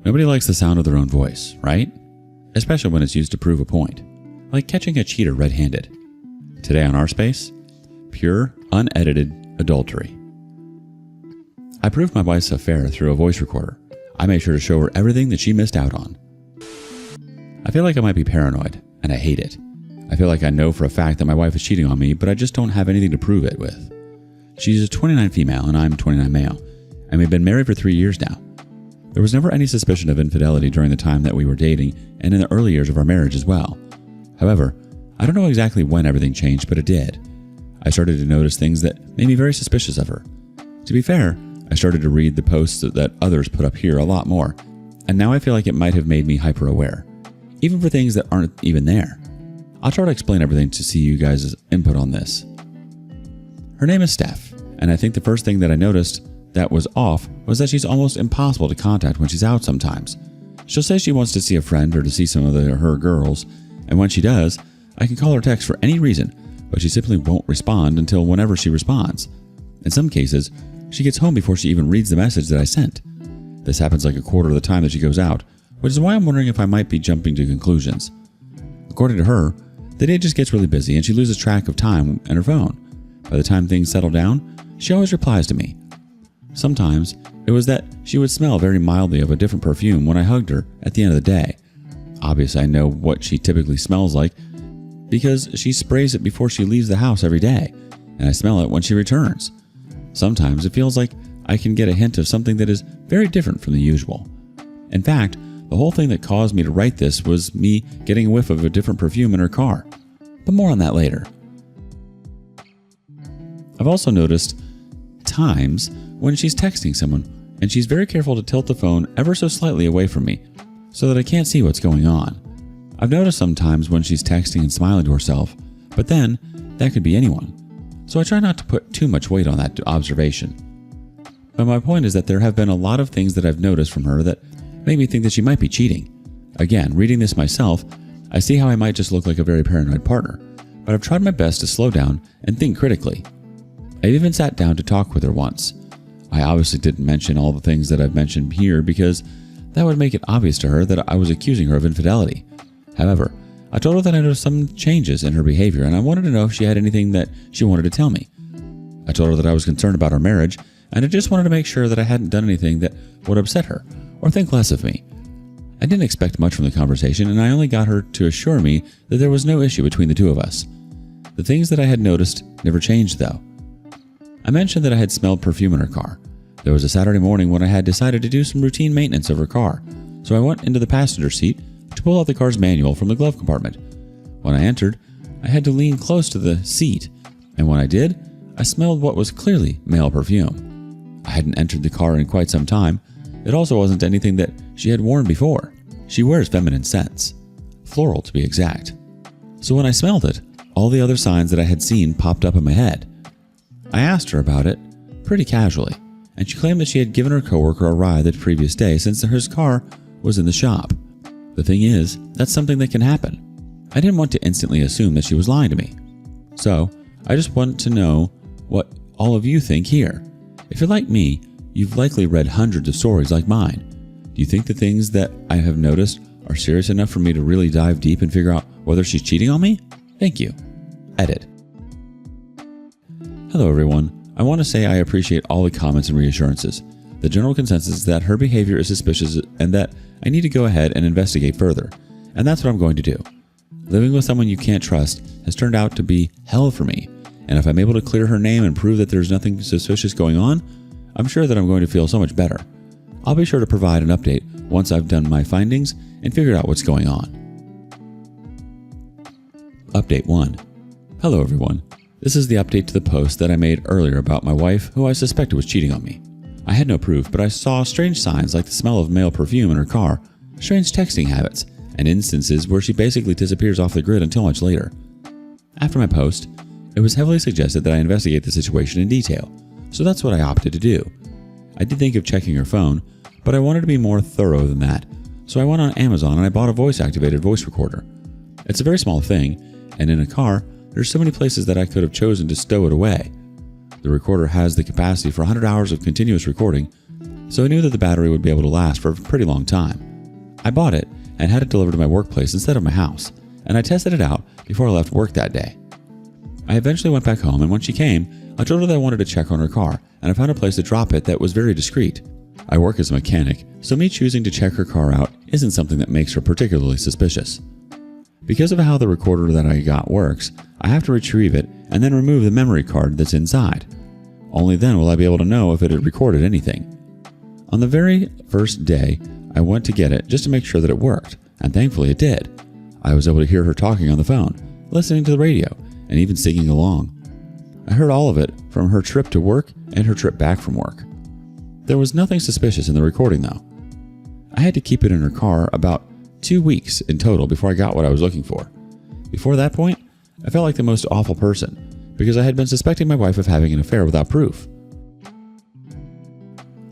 Nobody likes the sound of their own voice, right? Especially when it's used to prove a point. Like catching a cheater red-handed. Today on Our Space, pure, unedited adultery. I proved my wife's affair through a voice recorder. I made sure to show her everything that she missed out on. I feel like I might be paranoid, and I hate it. I feel like I know for a fact that my wife is cheating on me, but I just don't have anything to prove it with. She's a 29 female and I'm 29 male, and we've been married for 3 years now. There was never any suspicion of infidelity during the time that we were dating and in the early years of our marriage as well. However, I don't know exactly when everything changed, but it did. I started to notice things that made me very suspicious of her. To be fair, I started to read the posts that others put up here a lot more, and now I feel like it might have made me hyper-aware, even for things that aren't even there. I'll try to explain everything to see you guys' input on this. Her name is Steph, and I think the first thing that I noticed that was off was that she's almost impossible to contact when she's out sometimes. She'll say she wants to see a friend or to see some of her girls, and when she does, I can call or text for any reason, but she simply won't respond until whenever she responds. In some cases, she gets home before she even reads the message that I sent. This happens like a quarter of the time that she goes out, which is why I'm wondering if I might be jumping to conclusions. According to her, the day just gets really busy and she loses track of time and her phone. By the time things settle down, she always replies to me. Sometimes, it was that she would smell very mildly of a different perfume when I hugged her at the end of the day. Obviously, I know what she typically smells like because she sprays it before she leaves the house every day, and I smell it when she returns. Sometimes it feels like I can get a hint of something that is very different from the usual. In fact, the whole thing that caused me to write this was me getting a whiff of a different perfume in her car. But more on that later. I've also noticed times when she's texting someone and she's very careful to tilt the phone ever so slightly away from me so that I can't see what's going on. I've noticed sometimes when she's texting and smiling to herself, but then that could be anyone. So I try not to put too much weight on that observation. But my point is that there have been a lot of things that I've noticed from her that make me think that she might be cheating. Again, reading this myself, I see how I might just look like a very paranoid partner, but I've tried my best to slow down and think critically. I've even sat down to talk with her once. I obviously didn't mention all the things that I've mentioned here because that would make it obvious to her that I was accusing her of infidelity. However, I told her that I noticed some changes in her behavior and I wanted to know if she had anything that she wanted to tell me. I told her that I was concerned about our marriage and I just wanted to make sure that I hadn't done anything that would upset her or think less of me. I didn't expect much from the conversation and I only got her to assure me that there was no issue between the two of us. The things that I had noticed never changed though. I mentioned that I had smelled perfume in her car. There was a Saturday morning when I had decided to do some routine maintenance of her car, so I went into the passenger seat to pull out the car's manual from the glove compartment. When I entered, I had to lean close to the seat, and when I did, I smelled what was clearly male perfume. I hadn't entered the car in quite some time. It also wasn't anything that she had worn before. She wears feminine scents, floral to be exact. So when I smelled it, all the other signs that I had seen popped up in my head. I asked her about it, pretty casually, and she claimed that she had given her coworker a ride the previous day since her car was in the shop. The thing is, that's something that can happen. I didn't want to instantly assume that she was lying to me. So, I just want to know what all of you think here. If you're like me, you've likely read hundreds of stories like mine. Do you think the things that I have noticed are serious enough for me to really dive deep and figure out whether she's cheating on me? Thank you. Edit. Hello everyone. I want to say I appreciate all the comments and reassurances. The general consensus is that her behavior is suspicious and that I need to go ahead and investigate further. And that's what I'm going to do. Living with someone you can't trust has turned out to be hell for me. And if I'm able to clear her name and prove that there's nothing suspicious going on, I'm sure that I'm going to feel so much better. I'll be sure to provide an update once I've done my findings and figured out what's going on. Update 1. Hello everyone. This is the update to the post that I made earlier about my wife who I suspected was cheating on me. I had no proof, but I saw strange signs like the smell of male perfume in her car, strange texting habits, and instances where she basically disappears off the grid until much later. After my post, it was heavily suggested that I investigate the situation in detail, so that's what I opted to do. I did think of checking her phone, but I wanted to be more thorough than that, so I went on Amazon and I bought a voice-activated voice recorder. It's a very small thing, and in a car, there's so many places that I could have chosen to stow it away. The recorder has the capacity for 100 hours of continuous recording, so I knew that the battery would be able to last for a pretty long time. I bought it and had it delivered to my workplace instead of my house, and I tested it out before I left work that day. I eventually went back home, and when she came, I told her that I wanted to check on her car, and I found a place to drop it that was very discreet. I work as a mechanic, so me choosing to check her car out isn't something that makes her particularly suspicious. Because of how the recorder that I got works, I have to retrieve it and then remove the memory card that's inside. Only then will I be able to know if it had recorded anything. On the very first day, I went to get it just to make sure that it worked, and thankfully it did. I was able to hear her talking on the phone, listening to the radio, and even singing along. I heard all of it from her trip to work and her trip back from work. There was nothing suspicious in the recording though. I had to keep it in her car about 2 weeks in total before I got what I was looking for. Before that point, I felt like the most awful person because I had been suspecting my wife of having an affair without proof.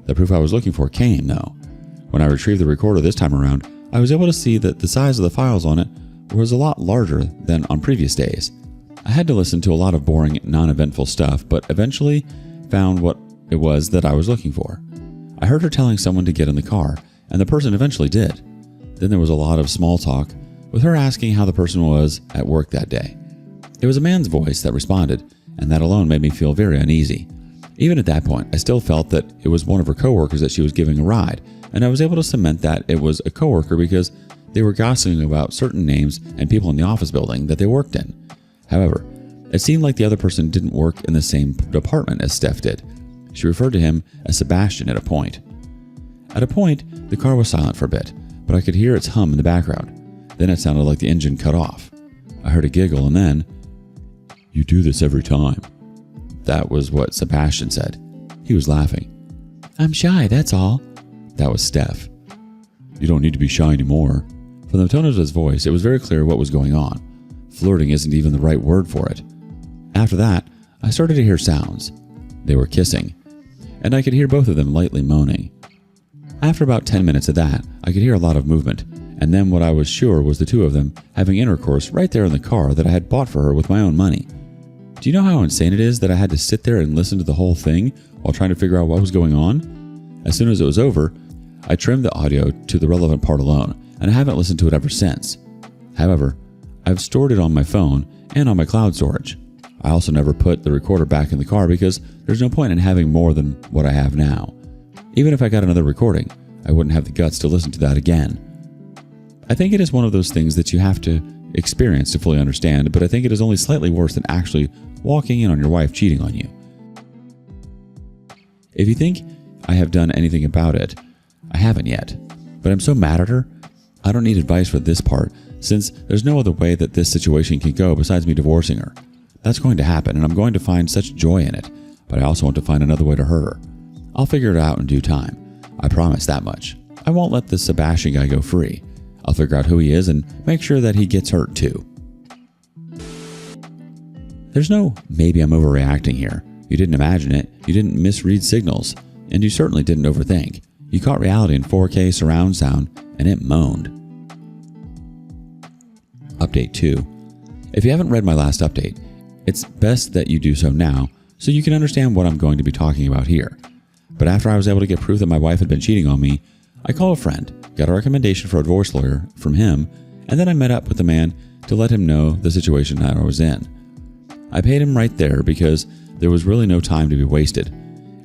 The proof I was looking for came though. When I retrieved the recorder this time around, I was able to see that the size of the files on it was a lot larger than on previous days. I had to listen to a lot of boring, non-eventful stuff, but eventually found what it was that I was looking for. I heard her telling someone to get in the car, and the person eventually did. Then there was a lot of small talk, with her asking how the person was at work that day. It was a man's voice that responded, and that alone made me feel very uneasy. Even at that point, I still felt that it was one of her coworkers that she was giving a ride, and I was able to cement that it was a coworker because they were gossiping about certain names and people in the office building that they worked in. However, it seemed like the other person didn't work in the same department as Steph did. She referred to him as Sebastian at a point. At a point, the car was silent for a bit, but I could hear its hum in the background. Then it sounded like the engine cut off. I heard a giggle and then, "You do this every time." That was what Sebastian said. He was laughing. "I'm shy, that's all." That was Steph. "You don't need to be shy anymore." From the tone of his voice, it was very clear what was going on. Flirting isn't even the right word for it. After that, I started to hear sounds. They were kissing, and I could hear both of them lightly moaning. After about 10 minutes of that, I could hear a lot of movement, and then what I was sure was the two of them having intercourse right there in the car that I had bought for her with my own money. Do you know how insane it is that I had to sit there and listen to the whole thing while trying to figure out what was going on? As soon as it was over, I trimmed the audio to the relevant part alone, and I haven't listened to it ever since. However, I've stored it on my phone and on my cloud storage. I also never put the recorder back in the car because there's no point in having more than what I have now. Even if I got another recording, I wouldn't have the guts to listen to that again. I think it is one of those things that you have to experience to fully understand, but I think it is only slightly worse than actually walking in on your wife cheating on you. If you think I have done anything about it, I haven't yet, but I'm so mad at her, I don't need advice for this part, since there's no other way that this situation can go besides me divorcing her. That's going to happen, and I'm going to find such joy in it, but I also want to find another way to hurt her. I'll figure it out in due time. I promise that much. I won't let this Sebastian guy go free. I'll figure out who he is and make sure that he gets hurt too. There's no maybe I'm overreacting here. You didn't imagine it, you didn't misread signals, and you certainly didn't overthink. You caught reality in 4K surround sound, and it moaned. Update 2. If you haven't read my last update, it's best that you do so now so you can understand what I'm going to be talking about here. But after I was able to get proof that my wife had been cheating on me, I called a friend, got a recommendation for a divorce lawyer from him, and then I met up with the man to let him know the situation that I was in. I paid him right there because there was really no time to be wasted.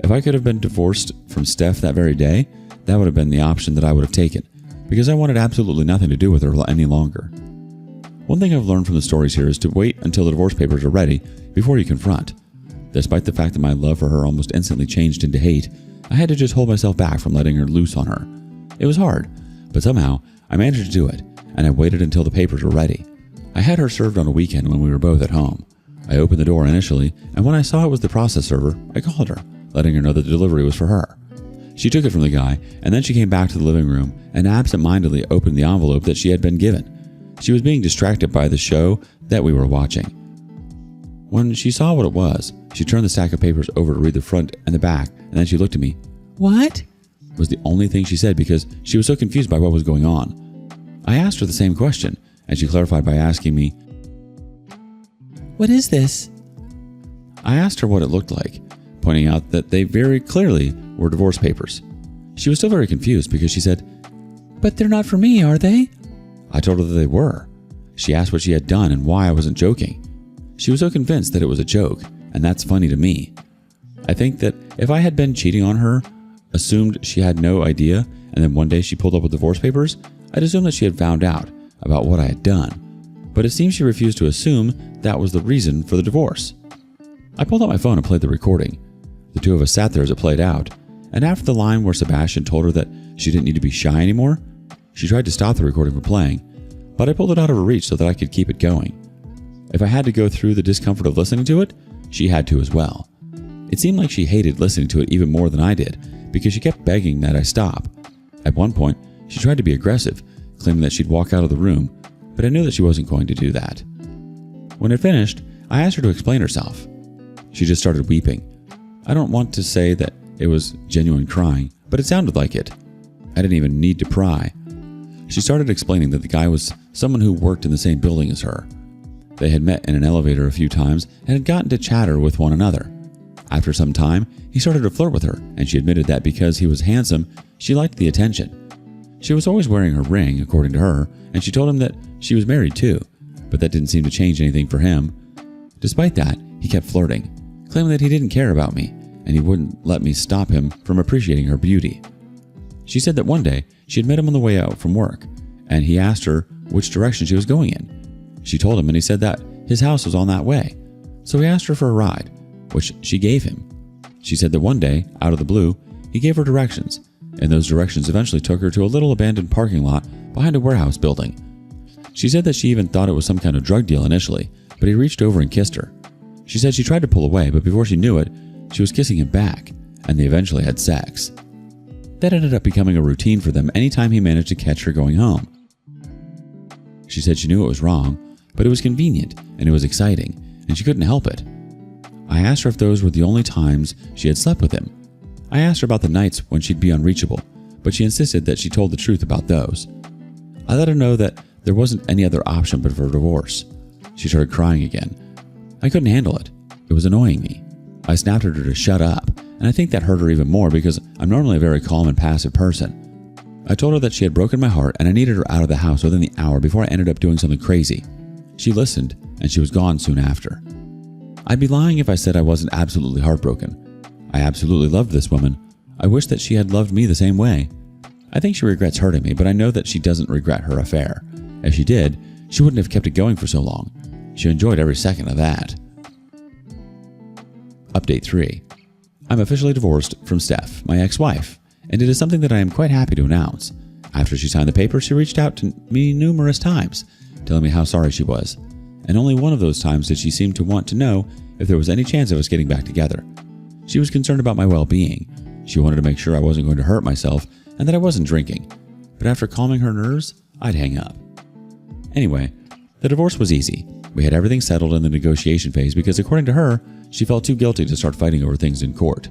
If I could have been divorced from Steph that very day, that would have been the option that I would have taken, because I wanted absolutely nothing to do with her any longer. One thing I've learned from the stories here is to wait until the divorce papers are ready before you confront. Despite the fact that my love for her almost instantly changed into hate, I had to just hold myself back from letting her loose on her. It was hard, but somehow I managed to do it, and I waited until the papers were ready. I had her served on a weekend when we were both at home. I opened the door initially, and when I saw it was the process server, I called her, letting her know that the delivery was for her. She took it from the guy, and then she came back to the living room and absent-mindedly opened the envelope that she had been given. She was being distracted by the show that we were watching. When she saw what it was, she turned the stack of papers over to read the front and the back, and then she looked at me. "What?" was the only thing she said because she was so confused by what was going on. I asked her the same question, and she clarified by asking me, "What is this?" I asked her what it looked like, pointing out that they very clearly were divorce papers. She was still very confused because she said, "But they're not for me, are they?" I told her that they were. She asked what she had done and why I wasn't joking. She was so convinced that it was a joke, and that's funny to me. I think that if I had been cheating on her, assumed she had no idea, and then one day she pulled up with divorce papers, I'd assume that she had found out about what I had done. But it seems she refused to assume that was the reason for the divorce. I pulled out my phone and played the recording. The two of us sat there as it played out, and after the line where Sebastian told her that she didn't need to be shy anymore, she tried to stop the recording from playing, but I pulled it out of her reach so that I could keep it going. If I had to go through the discomfort of listening to it, she had to as well. It seemed like she hated listening to it even more than I did, because she kept begging that I stop. At one point, she tried to be aggressive, claiming that she'd walk out of the room, but I knew that she wasn't going to do that. When it finished, I asked her to explain herself. She just started weeping. I don't want to say that it was genuine crying, but it sounded like it. I didn't even need to pry. She started explaining that the guy was someone who worked in the same building as her. They had met in an elevator a few times and had gotten to chatter with one another. After some time, he started to flirt with her, and she admitted that because he was handsome, she liked the attention. She was always wearing her ring, according to her, and she told him that she was married too, but that didn't seem to change anything for him. Despite that, he kept flirting, claiming that he didn't care about me, and he wouldn't let me stop him from appreciating her beauty. She said that one day she had met him on the way out from work, and he asked her which direction she was going in. She told him, and he said that his house was on that way, so he asked her for a ride, which she gave him. She said that one day, out of the blue, he gave her directions, and those directions eventually took her to a little abandoned parking lot behind a warehouse building. She said that she even thought it was some kind of drug deal initially, but he reached over and kissed her. She said she tried to pull away, but before she knew it, she was kissing him back, and they eventually had sex. That ended up becoming a routine for them anytime he managed to catch her going home. She said she knew it was wrong, but it was convenient and it was exciting, and she couldn't help it. I asked her if those were the only times she had slept with him. I asked her about the nights when she'd be unreachable, but she insisted that she told the truth about those. I let her know that there wasn't any other option but for a divorce. She started crying again. I couldn't handle it. It was annoying me. I snapped at her to shut up, and I think that hurt her even more because I'm normally a very calm and passive person. I told her that she had broken my heart and I needed her out of the house within the hour before I ended up doing something crazy. She listened, and she was gone soon after. I'd be lying if I said I wasn't absolutely heartbroken. I absolutely loved this woman. I wish that she had loved me the same way. I think she regrets hurting me, but I know that she doesn't regret her affair. If she did, she wouldn't have kept it going for so long. She enjoyed every second of that. Update 3. I'm officially divorced from Steph, my ex-wife, and it is something that I am quite happy to announce. After she signed the paper, she reached out to me numerous times, telling me how sorry she was, and only one of those times did she seem to want to know if there was any chance of us getting back together. She was concerned about my well-being. She wanted to make sure I wasn't going to hurt myself and that I wasn't drinking, but after calming her nerves, I'd hang up. Anyway, the divorce was easy. We had everything settled in the negotiation phase because, according to her, she felt too guilty to start fighting over things in court.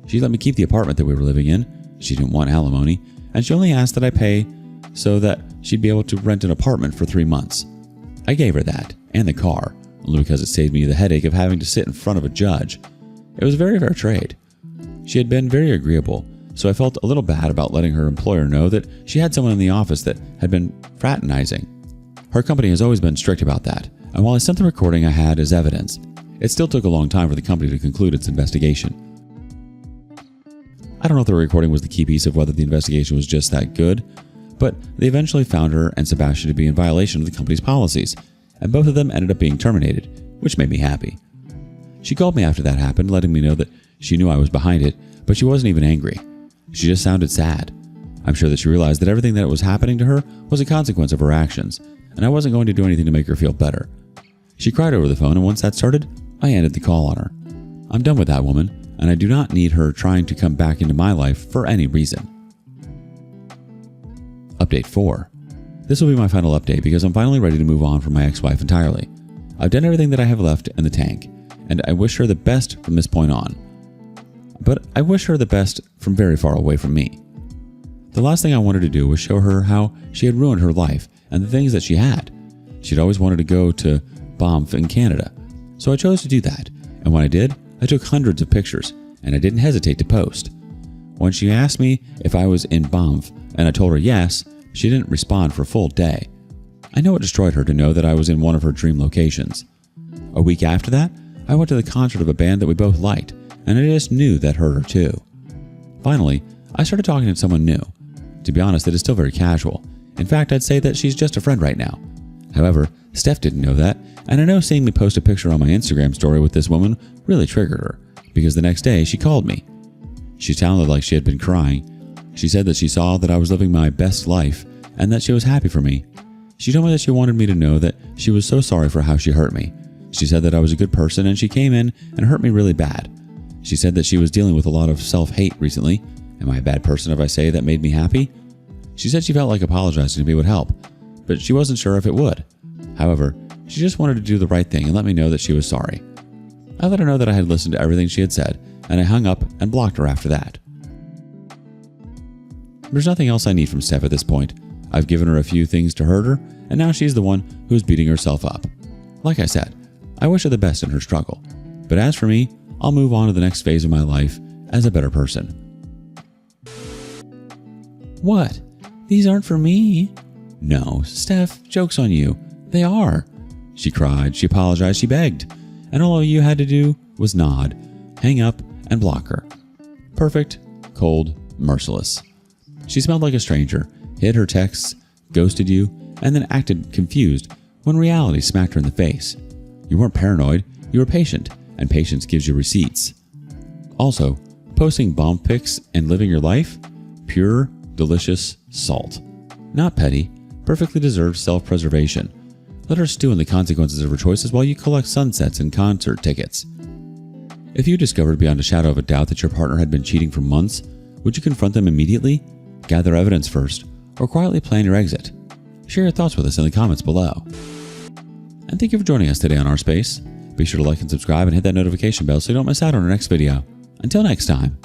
She let me keep the apartment that we were living in. She didn't want alimony, and she only asked that I pay so that she'd be able to rent an apartment for 3 months. I gave her that, and the car, only because it saved me the headache of having to sit in front of a judge. It was a very fair trade. She had been very agreeable, so I felt a little bad about letting her employer know that she had someone in the office that had been fraternizing. Her company has always been strict about that, and while I sent the recording I had as evidence, it still took a long time for the company to conclude its investigation. I don't know if the recording was the key piece of whether the investigation was just that good, but they eventually found her and Sebastian to be in violation of the company's policies, and both of them ended up being terminated, which made me happy. She called me after that happened, letting me know that she knew I was behind it, but she wasn't even angry. She just sounded sad. I'm sure that she realized that everything that was happening to her was a consequence of her actions, and I wasn't going to do anything to make her feel better. She cried over the phone, and once that started, I ended the call on her. I'm done with that woman, and I do not need her trying to come back into my life for any reason. Update 4. This will be my final update because I'm finally ready to move on from my ex-wife entirely. I've done everything that I have left in the tank, and I wish her the best from this point on. But I wish her the best from very far away from me. The last thing I wanted to do was show her how she had ruined her life and the things that she had. She'd always wanted to go to Banff in Canada, so I chose to do that, and when I did, I took hundreds of pictures, and I didn't hesitate to post. When she asked me if I was in Banff and I told her yes, she didn't respond for a full day. I know it destroyed her to know that I was in one of her dream locations. A week after that, I went to the concert of a band that we both liked, and I just knew that hurt her too. Finally, I started talking to someone new. To be honest, it is still very casual. In fact, I'd say that she's just a friend right now. However, Steph didn't know that, and I know seeing me post a picture on my Instagram story with this woman really triggered her, because the next day she called me. She sounded like she had been crying. She said that she saw that I was living my best life and that she was happy for me. She told me that she wanted me to know that she was so sorry for how she hurt me. She said that I was a good person and she came in and hurt me really bad. She said that she was dealing with a lot of self-hate recently. Am I a bad person if I say that made me happy? She said she felt like apologizing to me would help, but she wasn't sure if it would. However, she just wanted to do the right thing and let me know that she was sorry. I let her know that I had listened to everything she had said, and I hung up and blocked her after that. There's nothing else I need from Steph at this point. I've given her a few things to hurt her, and now she's the one who is beating herself up. Like I said, I wish her the best in her struggle. But as for me, I'll move on to the next phase of my life as a better person. What? These aren't for me? No, Steph, joke's on you. They are. She cried, she apologized, she begged. And all you had to do was nod, hang up, and block her. Perfect, cold, merciless. She smelled like a stranger, hid her texts, ghosted you, and then acted confused when reality smacked her in the face. You weren't paranoid, you were patient, and patience gives you receipts. Also, posting bomb pics and living your life? Pure, delicious salt. Not petty, perfectly deserved self-preservation. Let her stew in the consequences of her choices while you collect sunsets and concert tickets. If you discovered beyond a shadow of a doubt that your partner had been cheating for months, would you confront them immediately, gather evidence first, or quietly plan your exit? Share your thoughts with us in the comments below. And thank you for joining us today on Our Space. Be sure to like and subscribe and hit that notification bell so you don't miss out on our next video. Until next time.